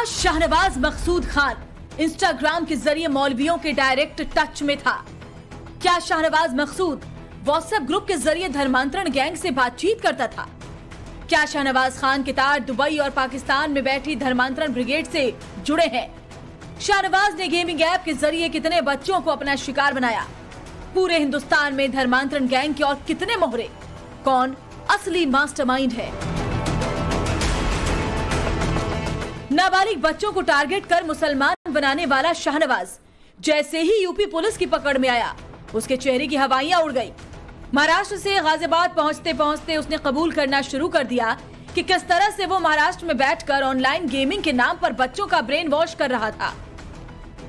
शाहनवाज मकसूद Khan Instagram के जरिए मौलवियों के डायरेक्ट टच में था? क्या शाहनवाज मकसूद व्हाट्सएप ग्रुप के जरिए धर्मांतरण गैंग से बातचीत करता था? क्या शाहनवाज खान के तार दुबई और पाकिस्तान में बैठी धर्मांतरण ब्रिगेड से जुड़े हैं? शाहनवाज ने गेमिंग ऐप के जरिए कितने बच्चों को अपना शिकार बनाया? पूरे हिंदुस्तान में धर्मांतरण गैंग के और कितने मोहरे? कौन असली मास्टरमाइंड है? नाबालिग बच्चों को टारगेट कर मुसलमान बनाने वाला शाहनवाज जैसे ही यूपी पुलिस की पकड़ में आया, उसके चेहरे की हवाइयां उड़ गई। महाराष्ट्र से गाजियाबाद पहुंचते पहुंचते उसने कबूल करना शुरू कर दिया कि किस तरह से वो महाराष्ट्र में बैठकर ऑनलाइन गेमिंग के नाम पर बच्चों का ब्रेन वॉश कर रहा था।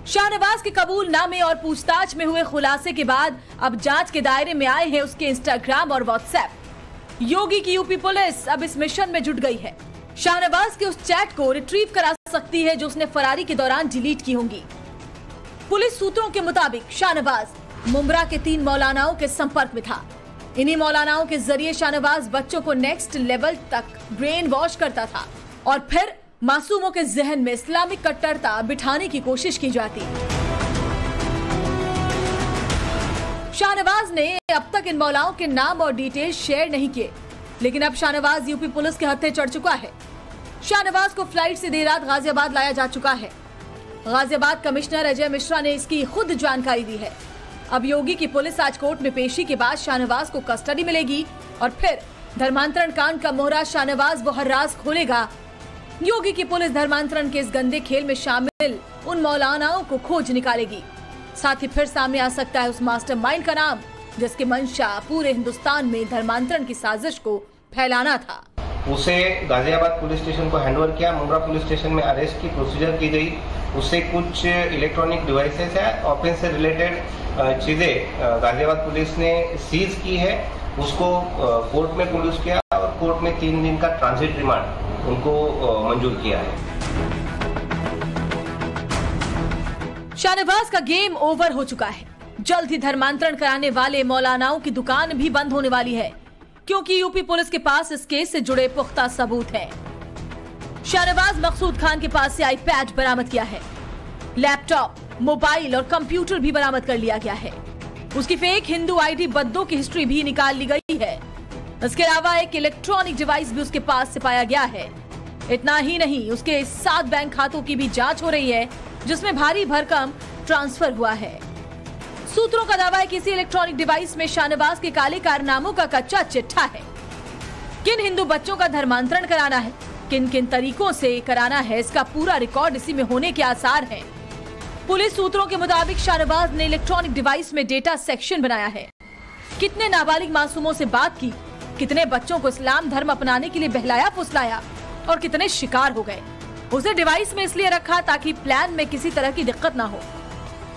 शाहनवाज के कबूलनामे और पूछताछ में हुए खुलासे के बाद अब जांच के दायरे में आए हैं उसके इंस्टाग्राम और व्हाट्सएप। योगी की यूपी पुलिस अब इस मिशन में जुट गई है। शाहनवाज के उस चैट को रिट्रीव करा सकती है जो उसने फरारी के दौरान डिलीट की होंगी। पुलिस सूत्रों के मुताबिक शाहनवाज मुंब्रा के 3 मौलानाओं के संपर्क में था। इन्हीं मौलानाओं के जरिए शाहनवाज बच्चों को नेक्स्ट लेवल तक ब्रेन वॉश करता था और फिर मासूमों के जहन में इस्लामिक कट्टरता बिठाने की कोशिश की जाती। शाहनवाज ने अब तक इन मौलाओं के नाम और डिटेल्स शेयर नहीं किए, लेकिन अब शाहनवाज यूपी पुलिस के हत्थे चढ़ चुका है। शाहनवाज को फ्लाइट से देर रात गाजियाबाद लाया जा चुका है। गाजियाबाद कमिश्नर अजय मिश्रा ने इसकी खुद जानकारी दी है। अब योगी की पुलिस आज कोर्ट में पेशी के बाद शाहनवाज को कस्टडी मिलेगी और फिर धर्मांतरण कांड का मोहरा शाहनवाज वो हर राज खोलेगा। योगी की पुलिस धर्मांतरण के इस गंदे खेल में शामिल उन मौलानाओं को खोज निकालेगी। साथ ही फिर सामने आ सकता है उस मास्टरमाइंड का नाम जिसकी मंशा पूरे हिंदुस्तान में धर्मांतरण की साजिश को फैलाना था। उसे गाजियाबाद पुलिस स्टेशन को हैंडओवर किया, मुंब्रा पुलिस स्टेशन में अरेस्ट की प्रोसीजर की गई। उससे कुछ इलेक्ट्रॉनिक डिवाइसेस है, ऑफेंस से रिलेटेड चीजें गाजियाबाद पुलिस ने सीज की है। उसको कोर्ट में प्रोड्यूस किया और कोर्ट में 3 दिन का ट्रांजिट रिमांड उनको मंजूर किया है। शाहनवाज का गेम ओवर हो चुका है। जल्द ही धर्मांतरण कराने वाले मौलानाओं की दुकान भी बंद होने वाली है, क्योंकि यूपी पुलिस के पास इस केस से जुड़े पुख्ता सबूत हैं। शाहनवाज मकसूद खान के पास से आईपैड बरामद किया है, लैपटॉप, मोबाइल और कंप्यूटर भी बरामद कर लिया गया है। उसकी फेक हिंदू आईडी बद्दों की हिस्ट्री भी निकाल ली गई है। इसके अलावा एक इलेक्ट्रॉनिक डिवाइस भी उसके पास से पाया गया है। इतना ही नहीं, उसके 7 बैंक खातों की भी जांच हो रही है जिसमें भारी भरकम ट्रांसफर हुआ है। सूत्रों का दावा है कि इसी इलेक्ट्रॉनिक डिवाइस में शाहनवाज के काले कारनामों का कच्चा चिट्ठा है। किन हिंदू बच्चों का धर्मांतरण कराना है, किन किन तरीकों से कराना है, इसका पूरा रिकॉर्ड इसी में होने के आसार हैं। पुलिस सूत्रों के मुताबिक शाहनवाज ने इलेक्ट्रॉनिक डिवाइस में डेटा सेक्शन बनाया है। कितने नाबालिग मासूमों से बात की, कितने बच्चों को इस्लाम धर्म अपनाने के लिए बहलाया फुसलाया और कितने शिकार हो गए। उसे डिवाइस में इसलिए रखा ताकि प्लान में किसी तरह की दिक्कत ना हो।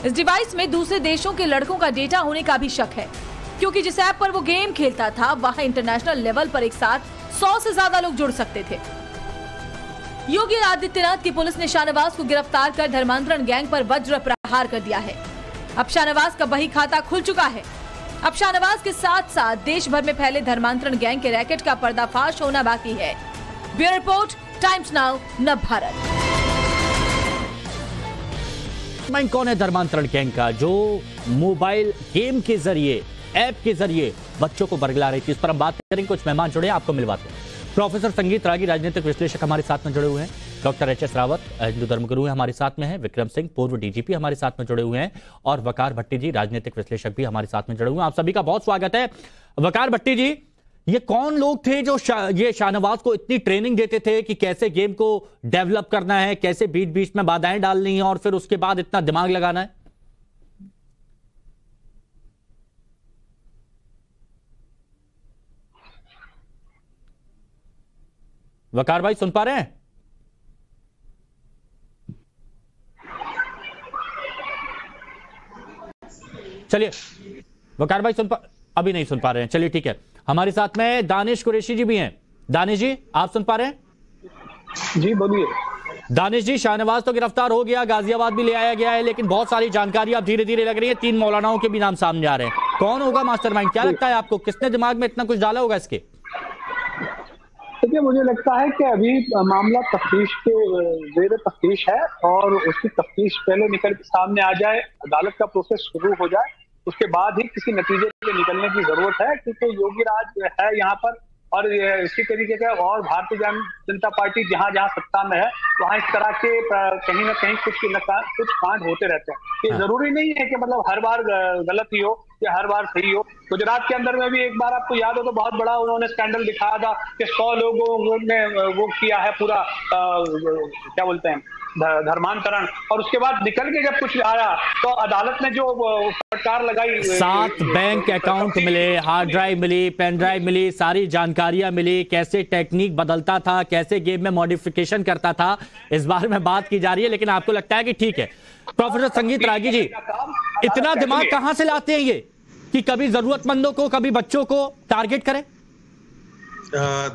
इस डिवाइस में दूसरे देशों के लड़कों का डेटा होने का भी शक है, क्योंकि जिस ऐप पर वो गेम खेलता था वहां इंटरनेशनल लेवल पर एक साथ 100 से ज्यादा लोग जुड़ सकते थे। योगी आदित्यनाथ की पुलिस ने शाहनवाज को गिरफ्तार कर धर्मांतरण गैंग पर वज्र प्रहार कर दिया है। अब शाहनवाज का बही खाता खुल चुका है। अब शाहनवाज के साथ साथ देश भर में फैले धर्मांतरण गैंग के रैकेट का पर्दाफाश होना बाकी है। ब्यूरो रिपोर्ट, टाइम्स नाउ, नव भारत। कौन है धर्मांतरण गैंग का जो मोबाइल गेम के जरिए, ऐप के जरिए बच्चों को बरगला रही थी? इस पर हम बात करेंगे। कुछ मेहमान जुड़े हैं, आपको मिलवाते हैं। प्रोफेसर संगीत रागी, राजनीतिक विश्लेषक हमारे साथ में जुड़े हुए हैं। Doctor HS. रावत, हिंदू धर्मगुरु है, हमारे साथ में है। विक्रम सिंह, पूर्व डीजीपी, हमारे साथ में जुड़े हुए हैं। और वकार भट्टी जी, राजनीतिक विश्लेषक भी हमारे साथ में जुड़े हुए हैं। आप सभी का बहुत स्वागत है। वकार भट्टी जी, ये कौन लोग थे जो ये शाहनवाज को इतनी ट्रेनिंग देते थे कि कैसे गेम को डेवलप करना है, कैसे बीच बीच में बाधाएं डालनी है और फिर उसके बाद इतना दिमाग लगाना है? वकार भाई सुन पा रहे हैं? चलिए, वकार भाई अभी नहीं सुन पा रहे हैं। चलिए ठीक है, हमारे साथ में दानिश कुरैशी जी भी हैं। दानिश जी, आप सुन पा रहे हैं? जी बोलिए। दानिश जी, शाहनवाज तो गिरफ्तार हो गया, गाजियाबाद भी ले आया गया है, लेकिन बहुत सारी जानकारी अब धीरे धीरे लग रही है। 3 मौलानाओं के भी नाम सामने आ रहे हैं। कौन होगा मास्टरमाइंड? क्या लगता है आपको, किसने दिमाग में इतना कुछ डाला होगा इसके? देखिए, मुझे लगता है कि अभी मामला तफ्तीश के ज़ेर तफ्तीश है और उसकी तफ्तीश पहले निकल के सामने आ जाए, अदालत का प्रोसेस शुरू हो जाए, उसके बाद ही किसी नतीजे पे निकलने की जरूरत है। क्योंकि योगी राज है यहाँ पर और इसी तरीके का और भारतीय जनता पार्टी जहां जहां सत्ता में है वहां इस तरह के कहीं ना कहीं कुछ कांड होते रहते हैं। ये जरूरी नहीं है कि मतलब हर बार गलत ही हो या हर बार सही हो। गुजरात के अंदर में भी एक बार आपको याद हो तो बहुत बड़ा उन्होंने स्कैंडल दिखाया था कि 100 लोगों ने वो किया है पूरा क्या बोलते हैं धर्मांतरण, और उसके बाद निकल के जब कुछ आया तो अदालत ने जो फटकार लगाई, 7 बैंक अकाउंट मिले, हार्ड ड्राइव मिली, पेन ड्राइव मिली, सारी जानकारियां मिली, कैसे टेक्निक बदलता था, कैसे गेम में मॉडिफिकेशन करता था, इस बारे में बात की जा रही है। लेकिन आपको लगता है कि ठीक है, प्रोफेसर संगीत रागी जी, इतना दिमाग कहां से लाते हैं ये कि कभी जरूरतमंदों को कभी बच्चों को टारगेट करें?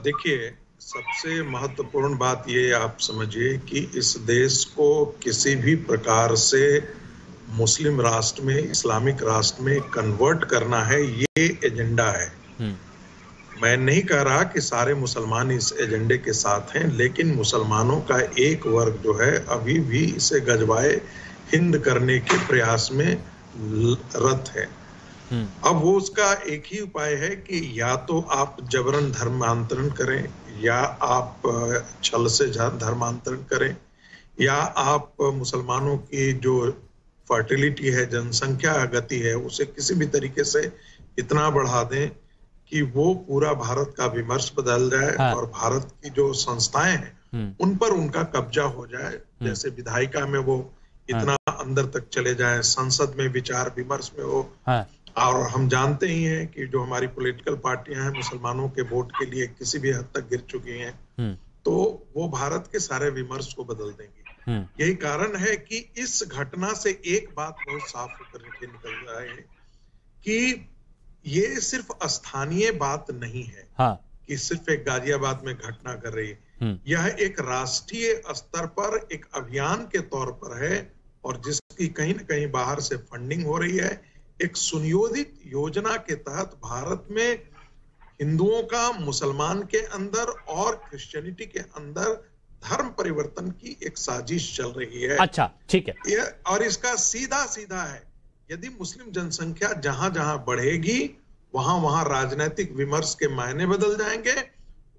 देखिए, सबसे महत्वपूर्ण बात ये आप समझिए कि इस देश को किसी भी प्रकार से मुस्लिम राष्ट्र में, इस्लामिक राष्ट्र में कन्वर्ट करना है, ये एजेंडा है। मैं नहीं कह रहा कि सारे मुसलमान इस एजेंडे के साथ हैं, लेकिन मुसलमानों का एक वर्ग जो है अभी भी इसे गजवाए हिंद करने के प्रयास में रत है। अब वो उसका एक ही उपाय है कि या तो आप जबरन धर्मांतरण करें, या आप छल से धर्मांतरण करें, या आप मुसलमानों की जो फर्टिलिटी है, जनसंख्या गति है, उसे किसी भी तरीके से इतना बढ़ा दें कि वो पूरा भारत का विमर्श बदल जाए और भारत की जो संस्थाएं हैं उन पर उनका कब्जा हो जाए। जैसे विधायिका में वो इतना अंदर तक चले जाए, संसद में विचार विमर्श में वो और हम जानते ही हैं कि जो हमारी पॉलिटिकल पार्टियां हैं मुसलमानों के वोट के लिए किसी भी हद तक गिर चुकी हैं, तो वो भारत के सारे विमर्श को बदल देंगी। यही कारण है कि इस घटना से एक बात बहुत साफ होकर के निकल रहा है कि ये सिर्फ स्थानीय बात नहीं है कि सिर्फ एक गाजियाबाद में घटना कर रही है। यह एक राष्ट्रीय स्तर पर एक अभियान के तौर पर है और जिसकी कहीं न कहीं बाहर से फंडिंग हो रही है। एक सुनियोजित योजना के तहत भारत में हिंदुओं का मुसलमान के अंदर और क्रिश्चियनिटी के अंदर धर्म परिवर्तन की एक साजिश चल रही है। अच्छा, ठीक है। और इसका सीधा सीधा है, यदि मुस्लिम जनसंख्या जहां जहां बढ़ेगी वहां वहां राजनीतिक विमर्श के मायने बदल जाएंगे,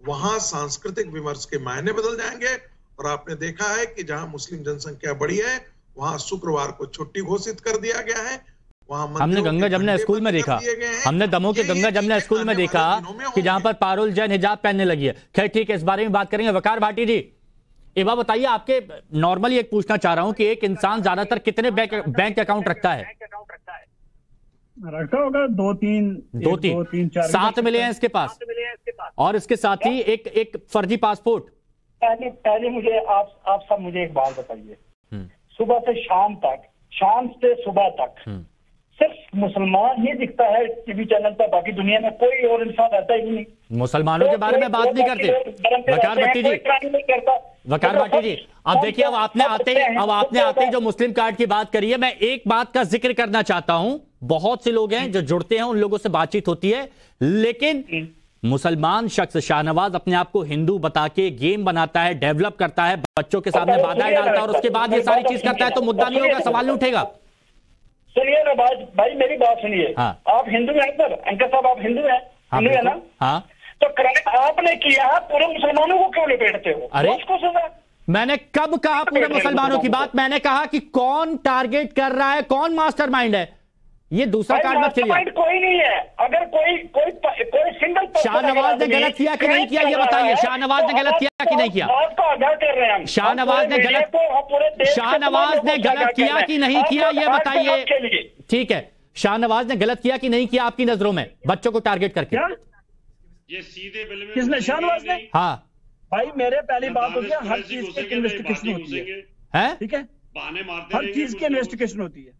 वहां सांस्कृतिक विमर्श के मायने बदल जाएंगे। और आपने देखा है कि जहां मुस्लिम जनसंख्या बढ़ी है वहां शुक्रवार को छुट्टी घोषित कर दिया गया है। हमने गंगा जमुना स्कूल में देखा, हमने दमोह के गंगा जमुना स्कूल में देखा कि जहां पर पारुल जैन हिजाब पहनने लगी है। खैर ठीक है, इस बारे में बात करेंगे। वकार भाटी जी, एक बात बताइए, आपके नॉर्मली एक पूछना चाह रहा हूं कि एक इंसान ज्यादातर कितने बैंक अकाउंट रखता है? रखता होगा दो तीन 7 मिले हैं इसके पास, और इसके साथ ही एक फर्जी पासपोर्ट। पहले मुझे आप सब मुझे एक बात बताइए, सुबह से शाम तक, शाम से सुबह तक सिर्फ मुसलमान ही दिखता है टीवी चैनल पर, बाकी दुनिया में कोई और इंसान रहता ही नहीं। मुसलमानों के बारे में बात नहीं करते। वकार भट्टी जी, वकार भट्टी जी, अब देखिए, अब आपने आते ही जो मुस्लिम कार्ड की बात करी है, मैं एक बात का जिक्र करना चाहता हूं। बहुत से लोग हैं जो जुड़ते हैं, उन लोगों से बातचीत होती है, लेकिन मुसलमान शख्स शाहनवाज अपने आप को हिंदू बता के गेम बनाता है, डेवलप करता है, बच्चों के सामने बाधाएं डालता है और उसके बाद ये सारी चीज करता है, तो मुद्दा नहीं होगा, सवाल नहीं उठेगा। सुनिए ना भाई, मेरी बात सुनिए। आप हिंदू हैं सर, अंकल साहब, आप हिंदू हैं? हिंदू है ना? हाँ। तो क्राइम आपने किया, पूरे मुसलमानों को क्यों लपेटते हो? अरे उसको सजा। मैंने कब कहा पूरे मुसलमानों की बात? मैंने कहा कि कौन टारगेट कर रहा है, कौन मास्टरमाइंड है। ये दूसरा कार्ड मत खेलिए। कोई नहीं है। अगर कोई सिंगल शाहनवाज ने गलत किया कि नहीं किया, ये बताइए। शाहनवाज ने गलत किया कि नहीं किया? शाहनवाज ने गलत किया कि नहीं किया, ये बताइए। ठीक है, शाहनवाज ने गलत किया कि नहीं किया आपकी नजरों में, बच्चों को टारगेट करके? ये सीधे बिल में किसने? शाहनवाज ने? हाँ भाई, मेरे पहली बात होती है, हर चीज की इन्वेस्टिगेशन होती है, ठीक है? हर चीज की इन्वेस्टिगेशन होती है।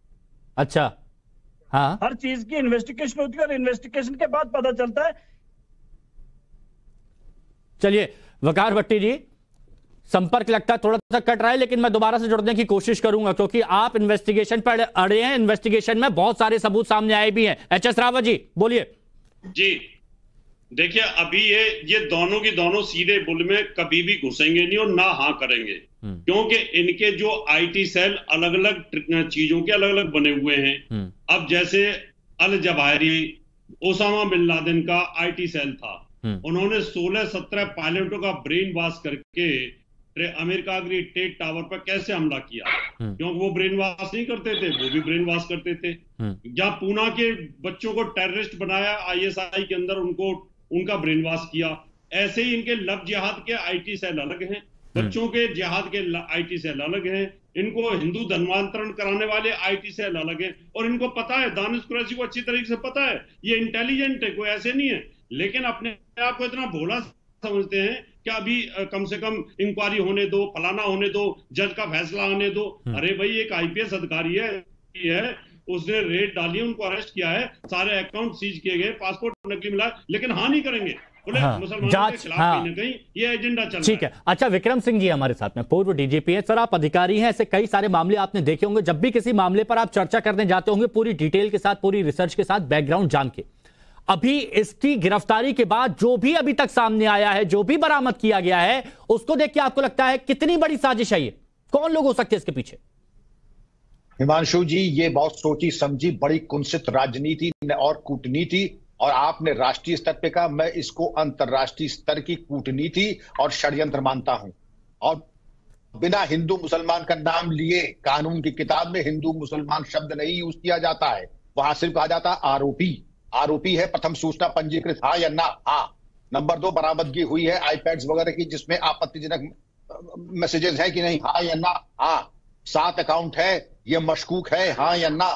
अच्छा, हाँ, हर चीज की इन्वेस्टिगेशन होती है और इन्वेस्टिगेशन के बाद पता चलता है। चलिए वकार भट्टी जी, संपर्क लगता है थोड़ा सा कट रहा है, लेकिन मैं दोबारा से जुड़ने की कोशिश करूंगा क्योंकि आप इन्वेस्टिगेशन पर अड़े हैं। इन्वेस्टिगेशन में बहुत सारे सबूत सामने आए भी हैं। एचएस रावत जी, बोलिए। जी, देखिए अभी ये दोनों की दोनों सीधे बुल में कभी भी घुसेंगे नहीं और ना हाँ करेंगे, क्योंकि इनके जो आईटी सेल अलग अलग चीजों के अलग अलग बने हुए हैं। अब जैसे Al Zawahiri, Osama bin Laden का आईटी सेल था, उन्होंने 16-17 पायलटों का ब्रेन वॉश करके अमेरिका के ट्रेड टावर पर कैसे हमला किया, क्योंकि वो ब्रेन वॉश नहीं करते थे, वो भी ब्रेन वॉश करते थे। जहां पूना के बच्चों को टेररिस्ट बनाया आईएसआई के अंदर, उनका ब्रेन वॉश किया। ऐसे ही इनके लव जिहाद के आईटी सेल अलग हैं, बच्चों के जिहाद के आईटी सेल अलग हैं, इनको हिंदू धर्मांतरण कराने वाले आईटी सेल अलग हैं। और इनको पता है, दानिश कुरैशी को अच्छी तरीके से पता है, ये इंटेलिजेंट है, कोई ऐसे नहीं है, लेकिन अपने आप को इतना भोला समझते हैं कि अभी कम से कम इंक्वायरी होने दो, फलाना होने दो, जज का फैसला आने दो। अरे भाई एक आईपीएस अधिकारी है, उसने रेड डाली, उनको अरेस्ट किया है, सारे अकाउंट सीज किए गए, पासपोर्ट नकली मिला, लेकिन हाँ नहीं करेंगे। मुसलमानों के खिलाफ कहीं ना कहीं ये एजेंडा चल रहा है। ठीक है। अच्छा, विक्रम सिंह जी हमारे साथ में, पूर्व डीजीपी है सर, आप अधिकारी हैं, ऐसे कई सारे मामले आपने देखे होंगे। जब भी किसी मामले पर आप चर्चा करने जाते होंगे पूरी डिटेल के साथ, पूरी रिसर्च के साथ, बैकग्राउंड जान के, अभी इसकी गिरफ्तारी के बाद जो भी अभी तक सामने आया है, जो भी बरामद किया गया है, उसको देख के आपको लगता है कितनी बड़ी साजिश है ये? कौन लोग हो सकते हैं इसके पीछे? हिमांशु जी, ये बहुत सोची समझी बड़ी कुंसित राजनीति और कूटनीति, और आपने राष्ट्रीय स्तर पे कहा, मैं इसको अंतरराष्ट्रीय स्तर की कूटनीति और षड्यंत्र मानता हूं। और बिना हिंदू मुसलमान का नाम लिए कानून की किताब में हिंदू मुसलमान शब्द नहीं यूज किया जाता है, वहां सिर्फ कहा जाता है आरोपी है। प्रथम सूचना पंजीकृत, हाँ या ना? हाँ। नंबर 2, बरामदगी हुई है आईपैड्स वगैरह की जिसमें आपत्तिजनक मैसेजेस है कि नहीं? हाँ या ना? हाँ। 7 अकाउंट है, ये मशकूक है, हाँ या ना?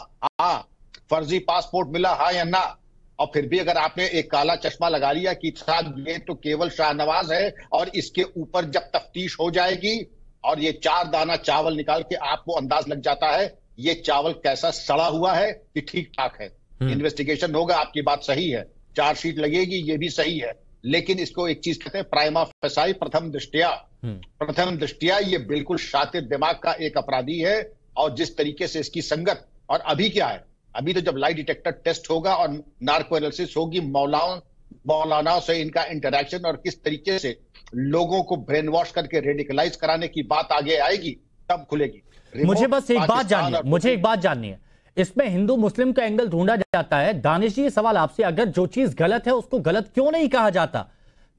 हाँ। फर्जी पासपोर्ट मिला, हाँ या ना? और फिर भी अगर आपने एक काला चश्मा लगा लिया कि ये तो केवल शाहनवाज है, और इसके ऊपर जब तफ्तीश हो जाएगी और ये 4 दाना चावल निकाल के आपको अंदाज लग जाता है ये चावल कैसा सड़ा हुआ है कि ठीक ठाक है। इन्वेस्टिगेशन होगा, आपकी बात सही है, चार्जशीट लगेगी, ये भी सही है, लेकिन इसको एक चीज कहते हैं प्राइमा फेसाई, प्रथम दृष्टिया ये बिल्कुल शातिर दिमाग का एक अपराधी है। और जिस तरीके से इसकी संगत, और अभी क्या है, अभी तो जब लाई डिटेक्टर टेस्ट होगा और नार्को एनालिसिस होगी, मौलानाओं से इनका इंटरेक्शन और किस तरीके से लोगों को ब्रेन वॉश करके रेडिकलाइज कराने की बात आगे आएगी, तब खुलेगी। मुझे बस एक बात जाननी है, इसमें हिंदू मुस्लिम का एंगल ढूंढा जाता है। दानिश जी, ये सवाल आपसे, अगर जो चीज गलत है उसको गलत क्यों नहीं कहा जाता?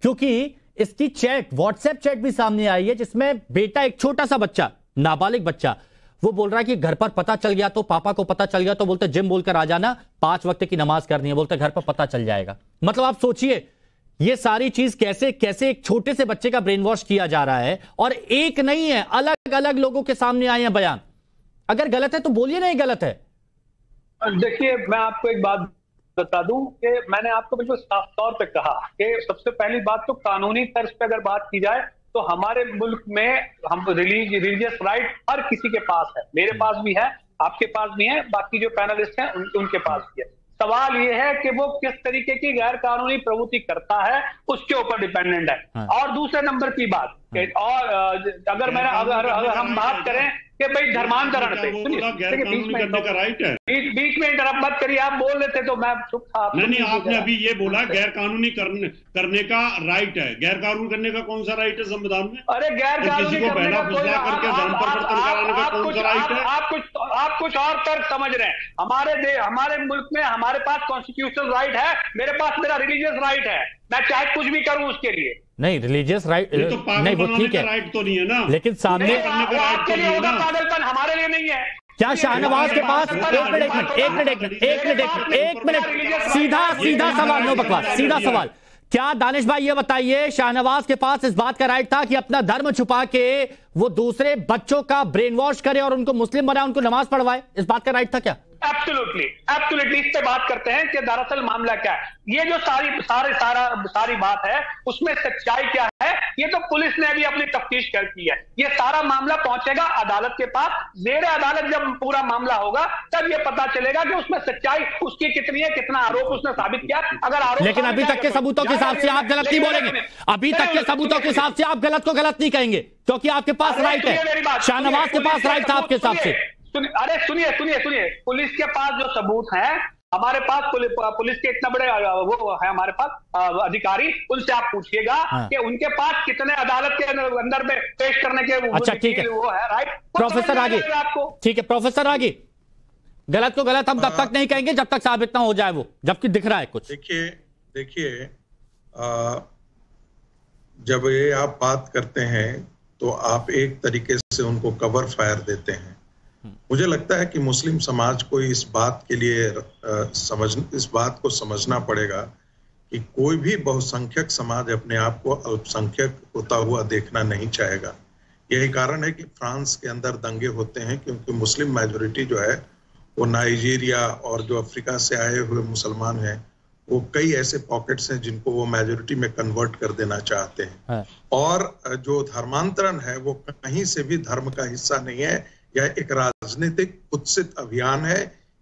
क्योंकि इसकी व्हाट्सएप चैट भी सामने आई है जिसमें बेटा, एक छोटा सा बच्चा, नाबालिग बच्चा, वो बोल रहा है कि घर पर पता चल गया तो, पापा को पता चल गया तो बोलते जिम बोलकर आ जाना, 5 वक्त की नमाज करनी है, बोलते घर पर पता चल जाएगा। मतलब आप सोचिए ये सारी चीज कैसे एक छोटे से बच्चे का ब्रेन वॉश किया जा रहा है, और एक नहीं है, अलग अलग लोगों के सामने आए हैं बयान। अगर गलत है तो बोलिए नहीं गलत है। देखिए, मैं आपको एक बात बता दूं कि मैंने आपको बिल्कुल साफ तौर पे कहा कि सबसे पहली बात तो कानूनी तर्ज पे अगर बात की जाए तो हमारे मुल्क में हम रिलीजियस राइट हर किसी के पास है, मेरे पास भी है, आपके पास भी है, बाकी जो पैनलिस्ट हैं उनके पास भी है। सवाल ये है कि वो किस तरीके की गैर कानूनी प्रवृत्ति करता है, उसके ऊपर डिपेंडेंट है। और दूसरे नंबर की बात, और अगर हम बात करें कि भाई धर्मांतरण पे, बीच में इंटरप्ट मत करिए, आप बोल लेते तो मैं चुप था। नहीं, आपने अभी ये बोला गैर कानूनी करने का राइट है। गैर कानूनी करने का कौन सा राइट है संविधान में? अरे गैर कानूनी करने का कोई, आप कुछ और तर्क समझ रहे हैं। हमारे मुल्क में हमारे पास कॉन्स्टिट्यूशनल राइट है, मेरे पास मेरा रिलीजियस राइट है, मैं चाहे कुछ भी करूं उसके लिए। नहीं, रिलीजियस राइट नहीं, वो ठीक है, राइट तो नहीं है ना, लेकिन सामने आपके लिए होगा पागलपन, हमारे लिए नहीं है। क्या शाहनवाज के पास, एक मिनट, सीधा सवाल, नो बकवास, सीधा सवाल, क्या दानिश भाई ये बताइए, शाहनवाज के पास इस बात का राइट था कि अपना धर्म छुपा के वो दूसरे बच्चों का ब्रेन वॉश करे और उनको मुस्लिम बनाए, उनको नमाज पढ़वाए? इस बात का राइट था क्या? एब्सोल्युटली इस पे बात करते हैं कि दरअसल मामला क्या है। ये जो सारी बात है उसमें सच्चाई क्या है, ये तो पुलिस ने भी अपनी तफ्तीश कर की है। ये सारा मामला पहुंचेगा अदालत के पास, ज़ेरे अदालत जब पूरा मामला होगा तब ये पता चलेगा कि उसमें सच्चाई उसकी कितनी है, कितना आरोप उसने साबित किया। अगर आरोप, लेकिन अभी तक के सबूतों के हिसाब से आप गलत नहीं बोलेंगे, अभी तक के सबूतों के हिसाब से आप गलत को गलत नहीं कहेंगे, क्योंकि आपके पास राइट है। शाहनवाज के पास राइट था आपके हिसाब से। अरे सुनिए, पुलिस के पास जो सबूत हैं हमारे पास पुलिस के इतना बड़े वो है हमारे पास अधिकारी, उनसे आप पूछिएगा कि उनके पास कितने अदालत के अंदर में पेश करने के अच्छा ठीक है वो है राइट। प्रोफेसर रागी, ठीक है प्रोफेसर रागी, गलत को गलत हम तब तक नहीं कहेंगे जब तक साबित ना हो जाए वो, जबकि दिख रहा है कुछ। देखिए जब ये आप बात करते हैं तो आप एक तरीके से उनको कवर फायर देते हैं। मुझे लगता है कि मुस्लिम समाज को इस बात के लिए इस बात को समझना पड़ेगा कि कोई भी बहुसंख्यक समाज अपने आप को अल्पसंख्यक होता हुआ देखना नहीं चाहेगा। यही कारण है कि फ्रांस के अंदर दंगे होते हैं, क्योंकि मुस्लिम मेजोरिटी जो है वो नाइजीरिया और जो अफ्रीका से आए हुए मुसलमान हैं वो कई ऐसे पॉकेट्स हैं जिनको वो मेजोरिटी में कन्वर्ट कर देना चाहते हैं। और जो धर्मांतरण है वो कहीं से भी धर्म का हिस्सा नहीं है, यह एक राजनीतिक कुत्सित अभियान है।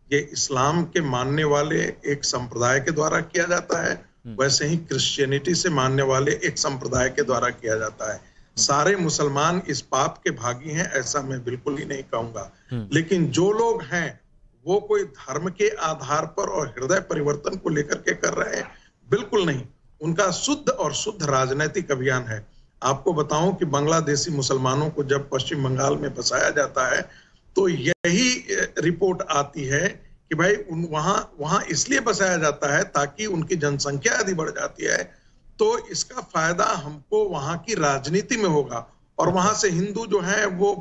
ये इस्लाम के मानने वाले एक संप्रदाय के द्वारा किया जाता है, वैसे ही क्रिश्चियनिटी से मानने वाले एक संप्रदाय के द्वारा किया जाता है। सारे मुसलमान इस पाप के भागी हैं ऐसा मैं बिल्कुल ही नहीं कहूंगा, लेकिन जो लोग हैं वो कोई धर्म के आधार पर और हृदय परिवर्तन को लेकर के कर रहे हैं, बिल्कुल नहीं। उनका शुद्ध और शुद्ध राजनीतिक अभियान है। आपको बताऊं कि बांग्लादेशी मुसलमानों को जब पश्चिम बंगाल में बसाया जाता है तो यही रिपोर्ट आती है कि भाई वहां इसलिए बसाया जाता है ताकि उनकी जनसंख्या यदि बढ़ जाती है तो इसका फायदा हमको वहां की राजनीति में होगा, और वहां से हिंदू जो है वो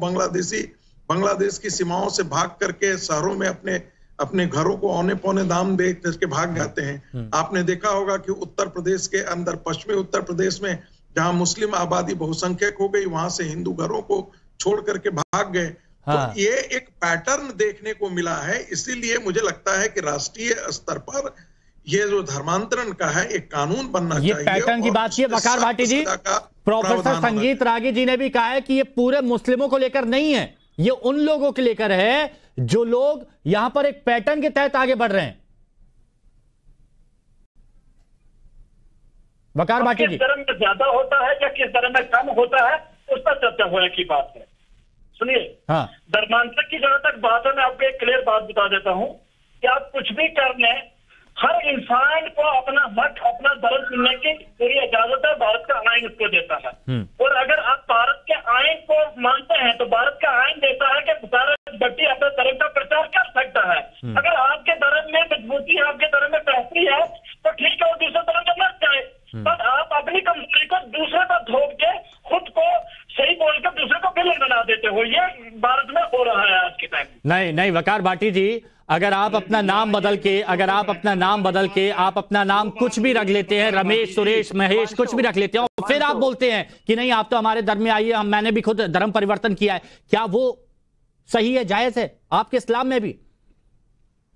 बांग्लादेश की सीमाओं से भाग करके शहरों में अपने घरों को औने पौने दाम दे करके भाग जाते हैं। आपने देखा होगा कि उत्तर प्रदेश के अंदर, पश्चिमी उत्तर प्रदेश में जहां मुस्लिम आबादी बहुसंख्यक हो गई, वहां से हिंदू घरों को छोड़ करके भाग गए। तो ये एक पैटर्न देखने को मिला है। इसीलिए मुझे लगता है कि राष्ट्रीय स्तर पर ये जो धर्मांतरण का है एक कानून बनना चाहिए। ये पैटर्न की बात की वकार भाटी जी, प्रोफेसर संगीत रागी जी ने भी कहा है कि ये पूरे मुस्लिमों को लेकर नहीं है, ये उन लोगों के लेकर है जो लोग यहां पर एक पैटर्न के तहत आगे बढ़ रहे हैं। वकार भाटी जी, किस धर्म में ज्यादा होता है या किस धर्म में कम होता है उस पर चर्चा होने की बात है। सुनिए, धर्मांतर की जहां तक बात है, मैं आपको एक क्लियर बात बता देता हूं कि आप कुछ भी कर लें, हर इंसान को अपना हक, अपना धर्म चुनने की पूरी इजाजत है, भारत का आइन उसको देता है। और अगर आप भारत के आइन को मानते हैं तो भारत का आइन देता है कि सारा व्यक्ति अपने धर्म का प्रचार कर सकता है। अगर आपके धर्म में मजबूती है, आपके धर्म में बेहतरी है तो ठीक है, वो दूसरे धर्म में मत जाए, पर आप अपनी कमजोरी को दूसरे पर थोप के खुद को सही बोलकर दूसरे को विलेन बना देते हो। ये भारत में हो रहा है आज के टाइम। नहीं वकार भाटी जी, अगर आप अपना नाम बदल के आप अपना नाम कुछ भी रख लेते हैं, रमेश, सुरेश, महेश, कुछ भी रख लेते हैं, और फिर आप बोलते हैं कि नहीं आप तो हमारे धर्म में आइए, मैंने भी खुद धर्म परिवर्तन किया है, क्या वो सही है, जायज है आपके इस्लाम में भी?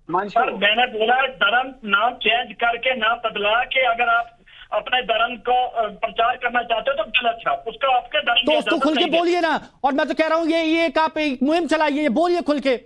सर मैंने बोला धर्म नाम चेंज करके, नाम बदला के अगर आप अपने धर्म को प्रचार करना चाहते हो तो गलत है, उसका आपके धर्म तो उसको खुल के बोलिए ना। और मैं तो कह रहा हूं ये आप एक मुहिम चलाइए, बोलिए खुल के।